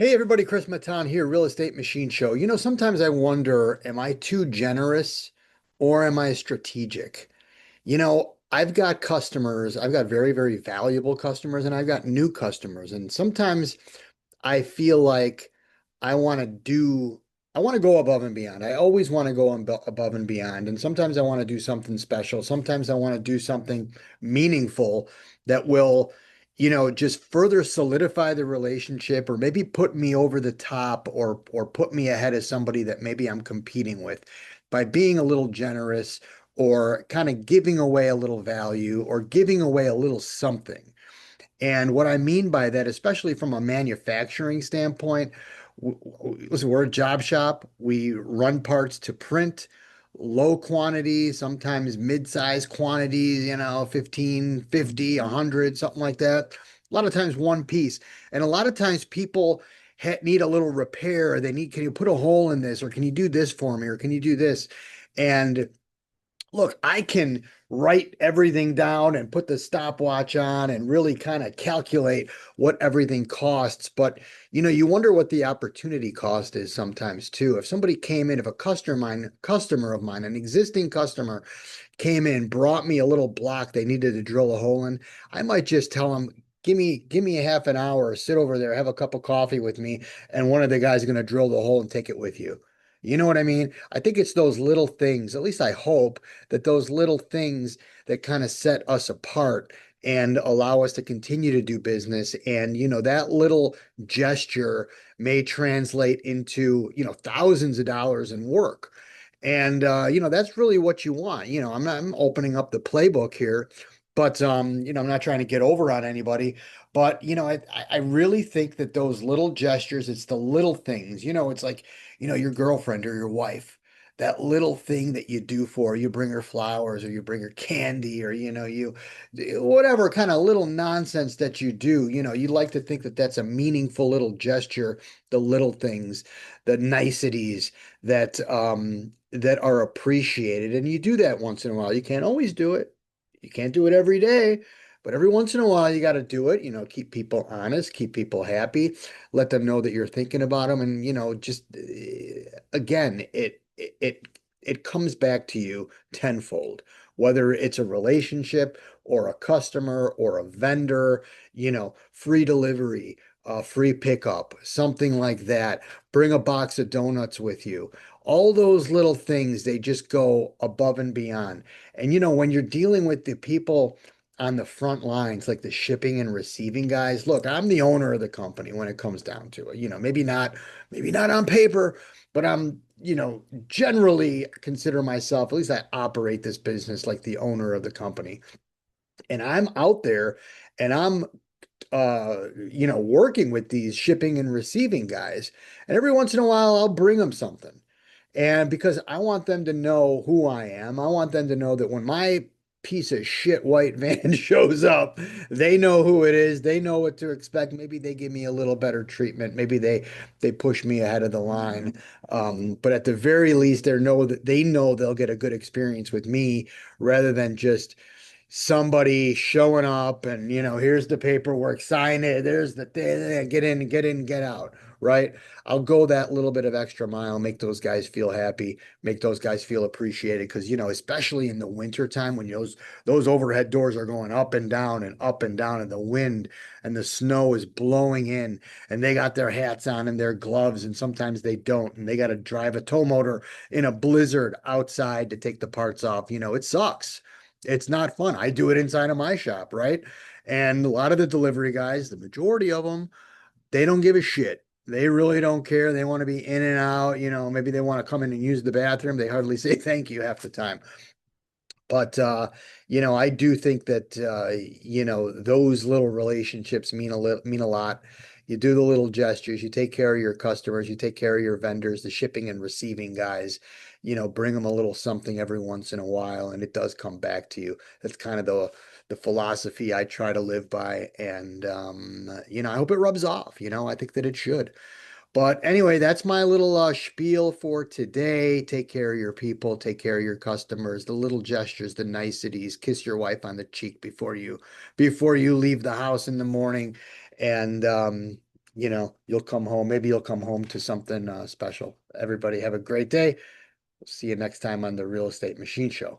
Hey everybody, Chris Matan here, Real Estate Machine Show. Sometimes I wonder, am I too generous or am I strategic? I've got customers, I've got very, very valuable customers, and I've got new customers. And sometimes I feel like I want to do, I want to go above and beyond. I always want to go above and beyond. And sometimes I want to do something special. Sometimes I want to do something meaningful that will, just further solidify the relationship or maybe put me over the top or put me ahead of somebody that maybe I'm competing with by being a little generous or kind of giving away a little value or giving away a little something. And what I mean by that, especially from a manufacturing standpoint, listen, we're a job shop. We run parts to print, low quantities, sometimes mid-size quantities, 15, 50, 100, something like that. A lot of times one piece. And a lot of times people need a little repair. They need, can you put a hole in this? Or can you do this for me? Or can you do this? And look, I can write everything down and put the stopwatch on and really kind of calculate what everything costs. But you wonder what the opportunity cost is sometimes too. If somebody came in, if a customer of mine, an existing customer came in, brought me a little block they needed to drill a hole in, I might just tell them, give me a half an hour, sit over there, have a cup of coffee with me, and one of the guys is going to drill the hole and take it with you. You know what I mean? I think it's those little things, at least I hope that those little things that kind of set us apart and allow us to continue to do business. And, that little gesture may translate into, thousands of dollars in work. And, that's really what you want. I'm opening up the playbook here, but, I'm not trying to get over on anybody. But, I really think that those little gestures, it's the little things, it's like, your girlfriend or your wife, that little thing that you do for her. You bring her flowers or you bring her candy or you whatever kind of little nonsense that you do. You like to think that that's a meaningful little gesture, the little things, the niceties that are appreciated, and you do that once in a while. You can't always do it. You can't do it every day, but every once in a while you got to do it. Keep people honest, keep people happy, let them know that you're thinking about them, and just again, it comes back to you tenfold, whether it's a relationship or a customer or a vendor, free delivery, free pickup, something like that. Bring a box of donuts with you. All those little things, they just go above and beyond. And when you're dealing with the people on the front lines, like the shipping and receiving guys, look, I'm the owner of the company when it comes down to it. Maybe not on paper, but I'm, generally consider myself, at least I operate this business like the owner of the company. And I'm out there and I'm working with these shipping and receiving guys. And every once in a while, I'll bring them something. And because I want them to know who I am, I want them to know that when my piece of shit white van shows up, they know who it is. They know what to expect. Maybe they give me a little better treatment. Maybe they push me ahead of the line. But at the very least, they know they'll get a good experience with me rather than just somebody showing up and here's the paperwork, sign it, there's the thing, get in, get out, right? I'll go that little bit of extra mile, make those guys feel happy, make those guys feel appreciated, because especially in the winter time when those overhead doors are going up and down and up and down, and the wind and the snow is blowing in, and they got their hats on and their gloves, and sometimes they don't, and they got to drive a tow motor in a blizzard outside to take the parts off. It sucks. It's not fun. I do it inside of my shop, right? And a lot of the delivery guys, the majority of them, they don't give a shit. They really don't care. They want to be in and out. Maybe they want to come in and use the bathroom. They hardly say thank you half the time. But I do think that those little relationships mean a lot. You do the little gestures, you take care of your customers, you take care of your vendors, the shipping and receiving guys, bring them a little something every once in a while, and it does come back to you. That's kind of the philosophy I try to live by. And I hope it rubs off. I think that it should. But anyway, that's my little spiel for today. Take care of your people, take care of your customers, the little gestures, the niceties. Kiss your wife on the cheek before you leave the house in the morning. And you'll come home. Maybe you'll come home to something special. Everybody have a great day. We'll see you next time on the Real Estate Machine Show.